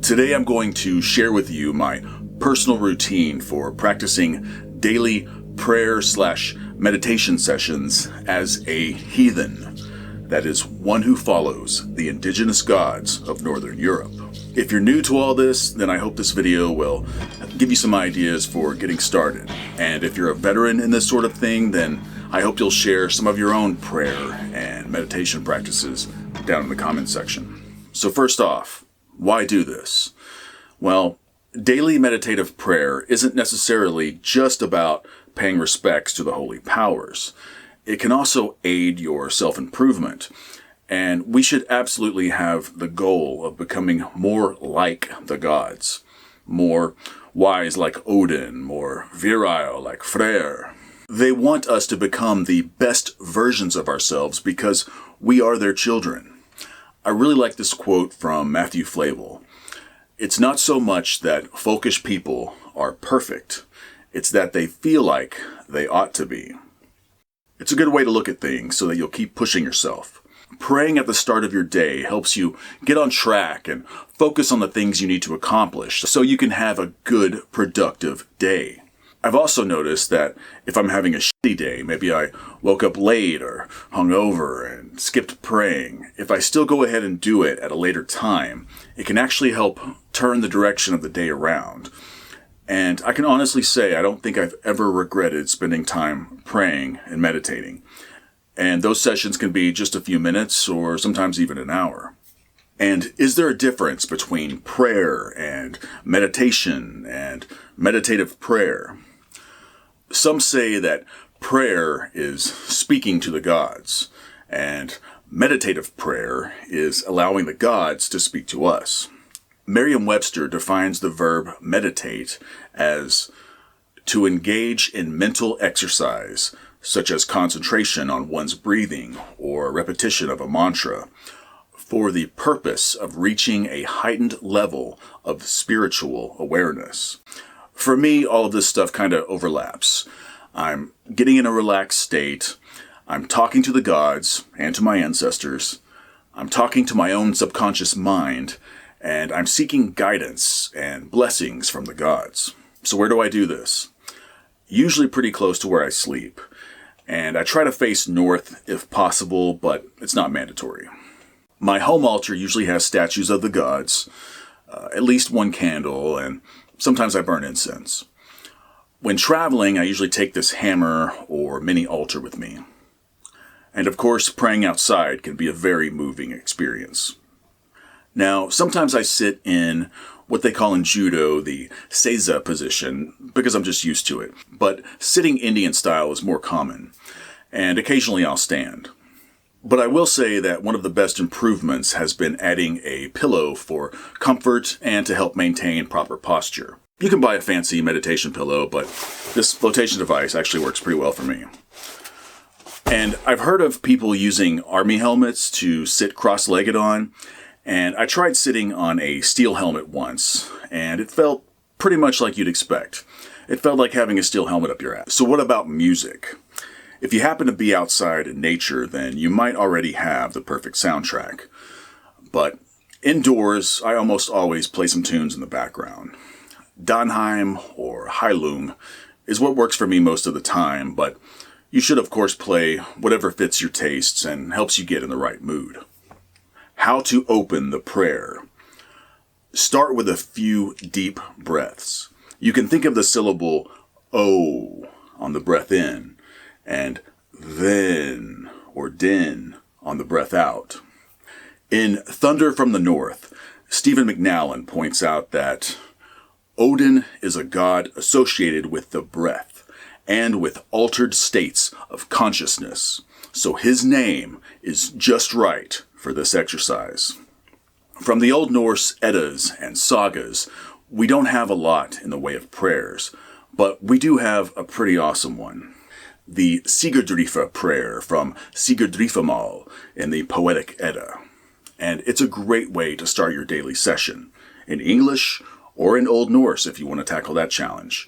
Today I'm going to share with you my personal routine for practicing daily prayer/meditation sessions as a heathen. That is, one who follows the indigenous gods of Northern Europe. If you're new to all this, then I hope this video will give you some ideas for getting started. And if you're a veteran in this sort of thing, then I hope you'll share some of your own prayer and meditation practices down in the comment section. So first off, why do this? Well, daily meditative prayer isn't necessarily just about paying respects to the holy powers. It can also aid your self-improvement, and we should absolutely have the goal of becoming more like the gods, more wise like Odin, more virile like Freyr. They want us to become the best versions of ourselves because we are their children. I really like this quote from Matthew Flavel. It's not so much that folkish people are perfect, it's that they feel like they ought to be. It's a good way to look at things so that you'll keep pushing yourself. Praying at the start of your day helps you get on track and focus on the things you need to accomplish so you can have a good, productive day. I've also noticed that if I'm having a shitty day, maybe I woke up late or hungover and skipped praying, if I still go ahead and do it at a later time, it can actually help turn the direction of the day around. And I can honestly say I don't think I've ever regretted spending time praying and meditating. And those sessions can be just a few minutes or sometimes even an hour. And is there a difference between prayer and meditation and meditative prayer? Some say that prayer is speaking to the gods, and meditative prayer is allowing the gods to speak to us. Merriam-Webster defines the verb meditate as to engage in mental exercise, such as concentration on one's breathing or repetition of a mantra, for the purpose of reaching a heightened level of spiritual awareness. For me, all of this stuff kind of overlaps. I'm getting in a relaxed state, I'm talking to the gods and to my ancestors, I'm talking to my own subconscious mind, and I'm seeking guidance and blessings from the gods. So where do I do this? Usually pretty close to where I sleep, and I try to face north if possible, but it's not mandatory. My home altar usually has statues of the gods, at least one candle, and sometimes I burn incense. When traveling, I usually take this hammer or mini altar with me. And of course, praying outside can be a very moving experience. Now, sometimes I sit in what they call in judo the seiza position because I'm just used to it. But sitting Indian style is more common, and occasionally I'll stand. But I will say that one of the best improvements has been adding a pillow for comfort and to help maintain proper posture. You can buy a fancy meditation pillow, but this flotation device actually works pretty well for me. And I've heard of people using army helmets to sit cross-legged on, and I tried sitting on a steel helmet once, and it felt pretty much like you'd expect. It felt like having a steel helmet up your ass. So what about music? If you happen to be outside in nature, then you might already have the perfect soundtrack. But indoors, I almost always play some tunes in the background. Danheim or Heilung is what works for me most of the time, but you should of course play whatever fits your tastes and helps you get in the right mood. How to open the prayer. Start with a few deep breaths. You can think of the syllable O on the breath in, and then or din on the breath out. In Thunder from the North, Stephen McNallen points out that Odin is a god associated with the breath and with altered states of consciousness, so his name is just right for this exercise. From the Old Norse Eddas and sagas, we don't have a lot in the way of prayers, but we do have a pretty awesome one. The Sigurdrifa prayer from Sigurdrifamal in the Poetic Edda. And it's a great way to start your daily session, in English or in Old Norse if you want to tackle that challenge.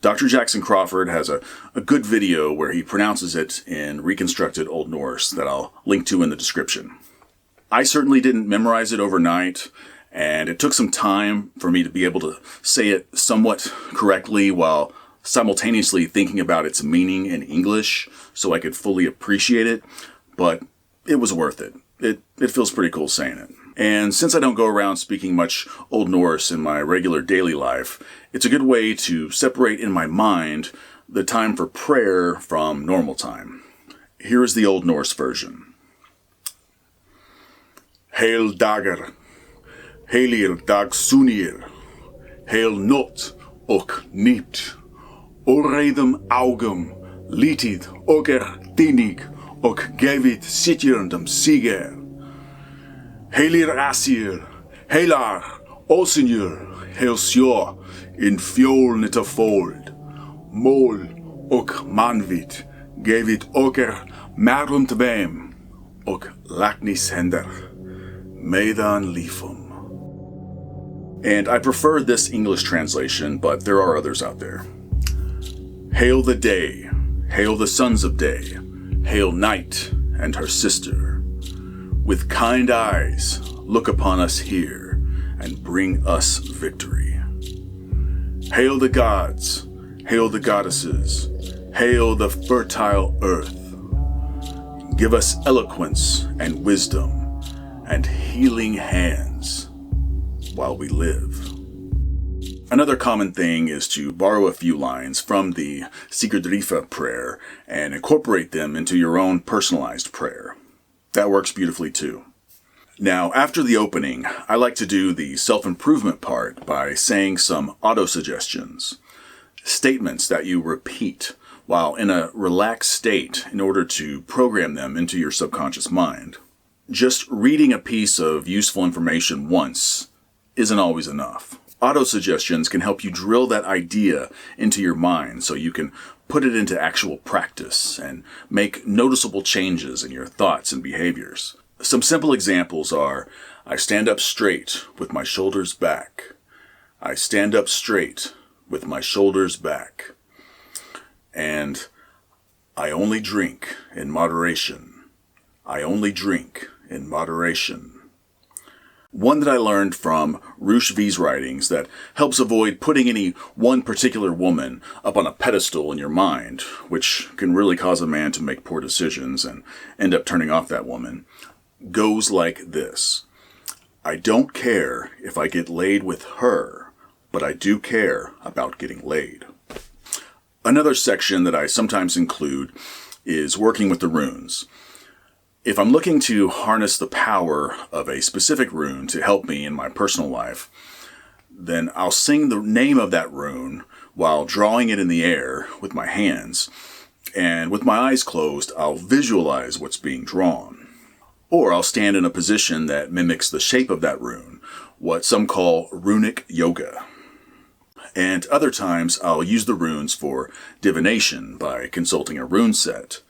Dr. Jackson Crawford has a good video where he pronounces it in reconstructed Old Norse that I'll link to in the description. I certainly didn't memorize it overnight, And it took some time for me to be able to say it somewhat correctly while simultaneously thinking about its meaning in English so I could fully appreciate it, but it was worth it. It feels pretty cool saying it. And since I don't go around speaking much Old Norse in my regular daily life, it's a good way to separate in my mind the time for prayer from normal time. Here is the Old Norse version. Heil dagar, heilir dagsunir, heil not och nipt, oreidum augum, litid oger dinig, och gevit sitjörndum siger. Heilir asir, heilar, osinjur, heil sjå, in fjolnita fold, mål och manvit, gevit oger marunt vem, och laknis händer, medan lifum. And I prefer this English translation, but there are others out there. Hail the day, hail the sons of day, hail night and her sister. With kind eyes, look upon us here and bring us victory. Hail the gods, hail the goddesses, hail the fertile earth. Give us eloquence and wisdom and healing hands while we live. Another common thing is to borrow a few lines from the Sigurdrifa prayer and incorporate them into your own personalized prayer. That works beautifully too. Now, after the opening, I like to do the self-improvement part by saying some auto-suggestions, statements that you repeat while in a relaxed state in order to program them into your subconscious mind. Just reading a piece of useful information once isn't always enough. Auto-suggestions can help you drill that idea into your mind so you can put it into actual practice and make noticeable changes in your thoughts and behaviors. Some simple examples are, I stand up straight with my shoulders back. I stand up straight with my shoulders back. And I only drink in moderation. I only drink in moderation. One that I learned from Rush V's writings that helps avoid putting any one particular woman up on a pedestal in your mind, which can really cause a man to make poor decisions and end up turning off that woman, goes like this. I don't care if I get laid with her, but I do care about getting laid. Another section that I sometimes include is working with the runes. If I'm looking to harness the power of a specific rune to help me in my personal life, then I'll sing the name of that rune while drawing it in the air with my hands, and with my eyes closed, I'll visualize what's being drawn. Or I'll stand in a position that mimics the shape of that rune, what some call runic yoga. And other times I'll use the runes for divination by consulting a rune set.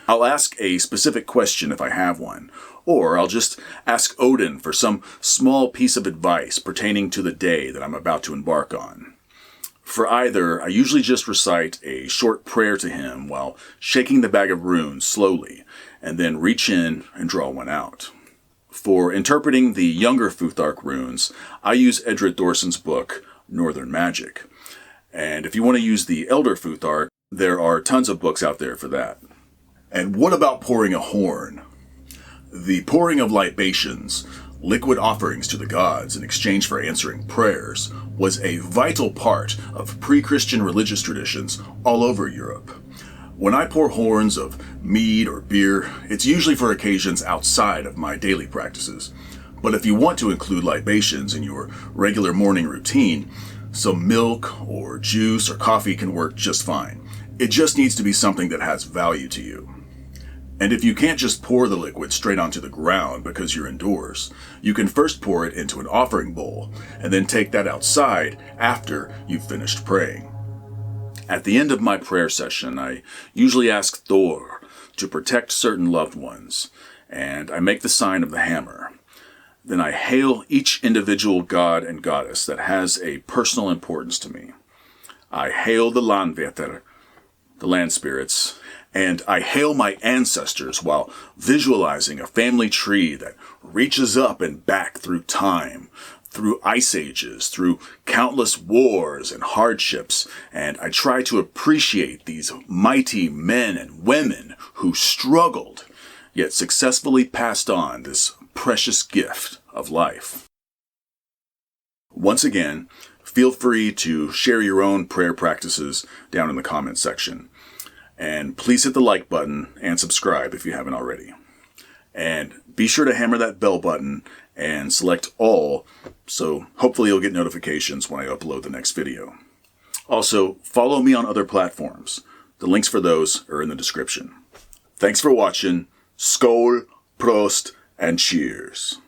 I'll ask a specific question if I have one, or I'll just ask Odin for some small piece of advice pertaining to the day that I'm about to embark on. For either, I usually just recite a short prayer to him while shaking the bag of runes slowly, and then reach in and draw one out. For interpreting the younger Futhark runes, I use Edred Thorson's book, Northern Magic. And if you want to use the elder Futhark, there are tons of books out there for that. And what about pouring a horn? The pouring of libations, liquid offerings to the gods in exchange for answering prayers, was a vital part of pre-Christian religious traditions all over Europe. When I pour horns of mead or beer, it's usually for occasions outside of my daily practices. But if you want to include libations in your regular morning routine, some milk or juice or coffee can work just fine. It just needs to be something that has value to you. And if you can't just pour the liquid straight onto the ground because you're indoors, you can first pour it into an offering bowl and then take that outside after you've finished praying. At the end of my prayer session, I usually ask Thor to protect certain loved ones, and I make the sign of the hammer. Then I hail each individual god and goddess that has a personal importance to me. I hail the Landvetter, the land spirits, and I hail my ancestors while visualizing a family tree that reaches up and back through time, through ice ages, through countless wars and hardships, and I try to appreciate these mighty men and women who struggled, yet successfully passed on this precious gift of life. Once again, feel free to share your own prayer practices down in the comments section. And please hit the like button and subscribe if you haven't already. And be sure to hammer that bell button and select all, so hopefully you'll get notifications when I upload the next video. Also, follow me on other platforms. The links for those are in the description. Thanks for watching. Skål, Prost, and cheers.